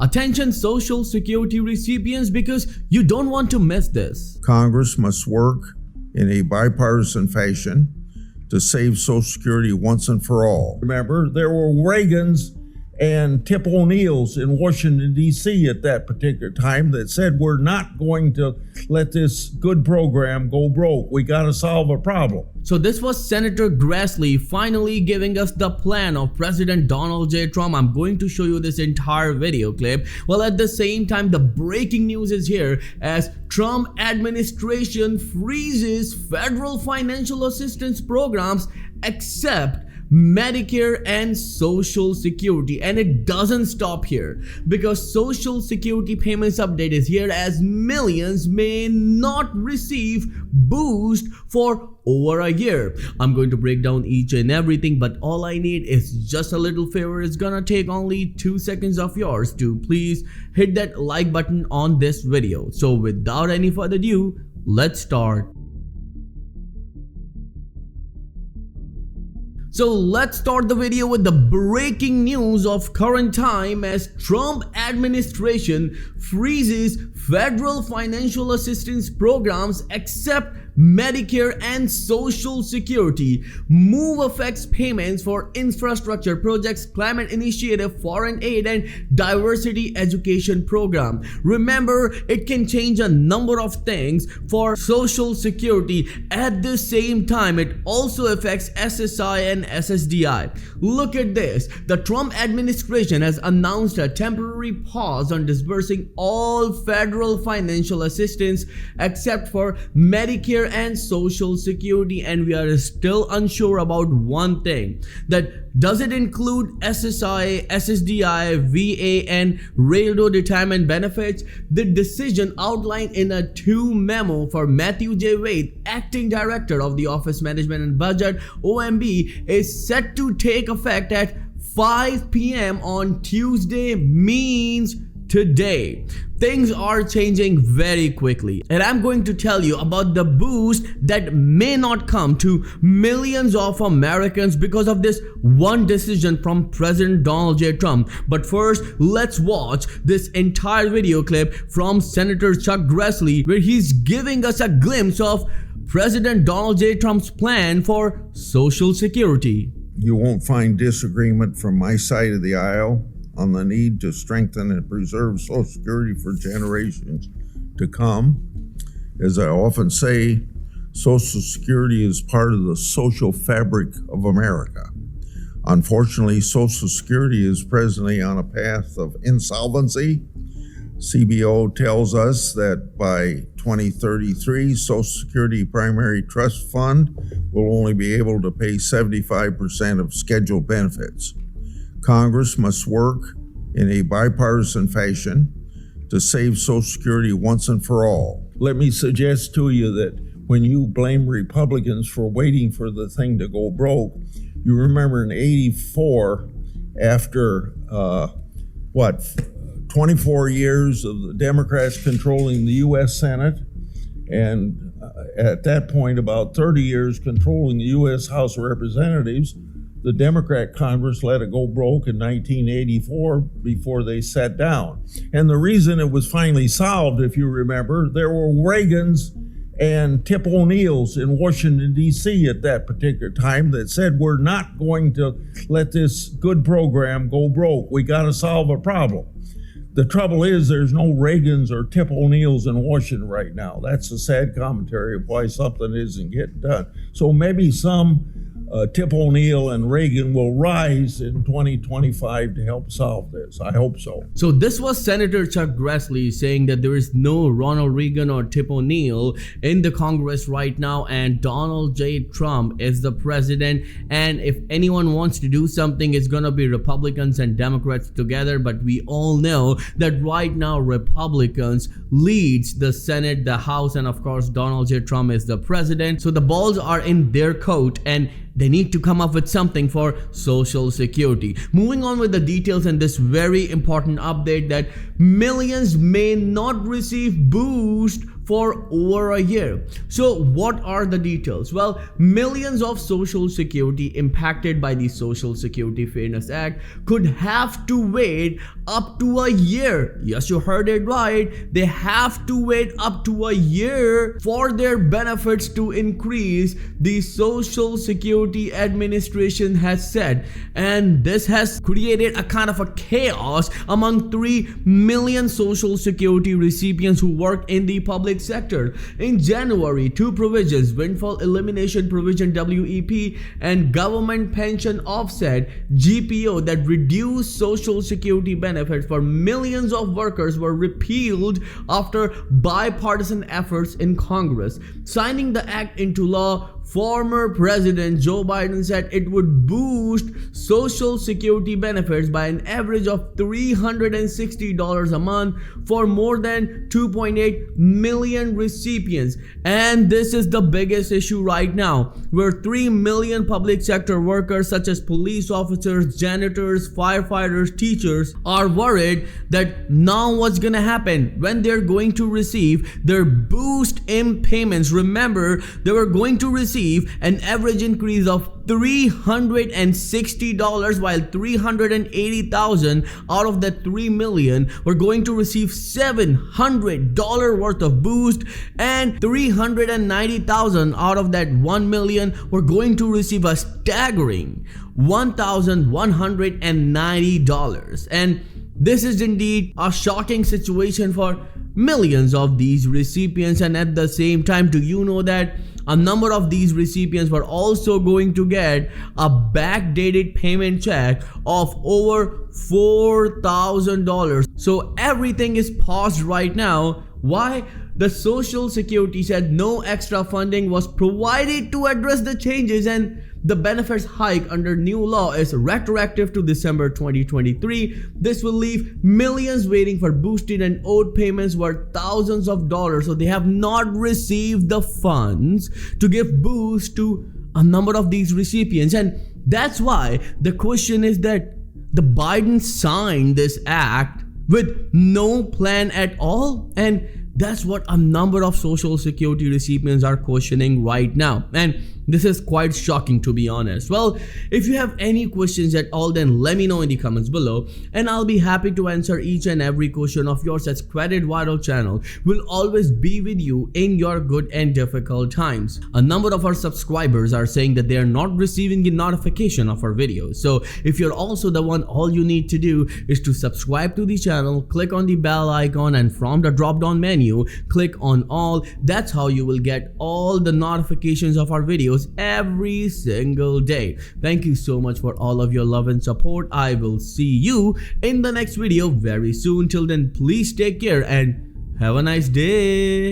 Attention Social Security recipients, because you don't want to miss this. Congress must work in a bipartisan fashion to save Social Security once and for all. Remember, there were Reagans and Tip O'Neills in Washington, D.C. at that particular time that said, we're not going to let this good program go broke. We got to solve a problem. So this was Senator Grassley finally giving us the plan of President Donald J. Trump. I'm going to show you this entire video clip. Well, at the same time, the breaking news is here as Trump administration freezes federal financial assistance programs except Medicare and Social Security. And it doesn't stop here, because Social Security payments update is here as millions may not receive boost for over a year. I'm going to break down each and everything, but all I need is just a little favor. It's gonna take only 2 seconds of yours to please hit that like button on this video. So without any further ado, let's start. So let's start the video with the breaking news of current time as Trump administration freezes federal financial assistance programs except Medicare and Social Security. Move affects payments for infrastructure projects, climate initiative, foreign aid, and diversity education program. Remember, it can change a number of things for Social Security. At the same time, it also affects SSI and SSDI. Look at this. The Trump administration has announced a temporary pause on disbursing all federal financial assistance except for Medicare and Social Security, and we are still unsure about one thing, that does it include SSI, SSDI, VA, and railroad retirement benefits? The decision outlined in a 2 memo for Matthew J. Wade, acting director of the Office Management and Budget (OMB), is set to take effect at 5 p.m. on Tuesday, means today. Things are changing very quickly, and I'm going to tell you about the boost that may not come to millions of Americans because of this one decision from President Donald J. Trump. But first, let's watch this entire video clip from Senator Chuck Grassley, where he's giving us a glimpse of President Donald J. Trump's plan for Social Security. You won't find disagreement from my side of the aisle on the need to strengthen and preserve Social Security for generations to come. As I often say, Social Security is part of the social fabric of America. Unfortunately, Social Security is presently on a path of insolvency. CBO tells us that by 2033, Social Security Primary Trust Fund will only be able to pay 75% of scheduled benefits. Congress must work in a bipartisan fashion to save Social Security once and for all. Let me suggest to you that when you blame Republicans for waiting for the thing to go broke, you remember in '84, after 24 years of the Democrats controlling the U.S. Senate, and at that point about 30 years controlling the U.S. House of Representatives, the Democrat Congress let it go broke in 1984 before they sat down. And the reason it was finally solved, if you remember, there were Reagans and Tip O'Neills in Washington, D.C. at that particular time that said, we're not going to let this good program go broke. We got to solve a problem. The trouble is there's no Reagans or Tip O'Neills in Washington right now. That's a sad commentary of why something isn't getting done. So maybe some Tip O'Neill and Reagan will rise in 2025 to help solve this. I hope so. So this was Senator Chuck Grassley saying that there is no Ronald Reagan or Tip O'Neill in the Congress right now, and Donald J. Trump is the president, and if anyone wants to do something, it's gonna be Republicans and Democrats together. But we all know that right now Republicans leads the Senate, the House, and of course Donald J. Trump is the president. So the balls are in their court, and they need to come up with something for Social Security. Moving on with the details and this very important update that millions may not receive boost for over a year. So what are the details? Well, millions of Social Security impacted by the Social Security Fairness Act could have to wait up to a year. Yes, you heard it right. They have to wait up to a year for their benefits to increase, the Social Security Administration has said. And this has created a kind of a chaos among 3 million Social Security recipients who work in the public sector. In January, two provisions, Windfall Elimination Provision WEP and Government Pension Offset GPO, that reduced Social Security benefits for millions of workers were repealed after bipartisan efforts in Congress. Signing the act into law, former President Joe Biden said it would boost Social Security benefits by an average of $360 a month for more than 2.8 million recipients. And this is the biggest issue right now, where 3 million public sector workers such as police officers, janitors, firefighters, teachers are worried that now what's gonna happen when they're going to receive their boost in payments. Remember, they were going to receive an average increase of $360, while 380,000 out of that 3 million were going to receive $700 worth of boost, and 390,000 out of that 1 million were going to receive a staggering $1,190. And this is indeed a shocking situation for millions of these recipients. And at the same time, do you know that a number of these recipients were also going to get a backdated payment check of over $4,000. So everything is paused right now. Why? The Social Security said no extra funding was provided to address the changes, and the benefits hike under new law is retroactive to December 2023. This will leave millions waiting for boosted and owed payments worth thousands of dollars. So they have not received the funds to give boost to a number of these recipients. And that's why the question is that the Biden signed this act with no plan at all. And that's what a number of Social Security recipients are questioning right now. And this is quite shocking, to be honest. Well, if you have any questions at all, then let me know in the comments below, and I'll be happy to answer each and every question of yours, as Credit Vital channel will always be with you in your good and difficult times. A number of our subscribers are saying that they are not receiving the notification of our videos. So if you're also the one, all you need to do is to subscribe to the channel, click on the bell icon, and from the drop down menu, click on all. That's how you will get all the notifications of our videos every single day. Thank you so much for all of your love and support. I will see you in the next video very soon. Till then, please take care and have a nice day.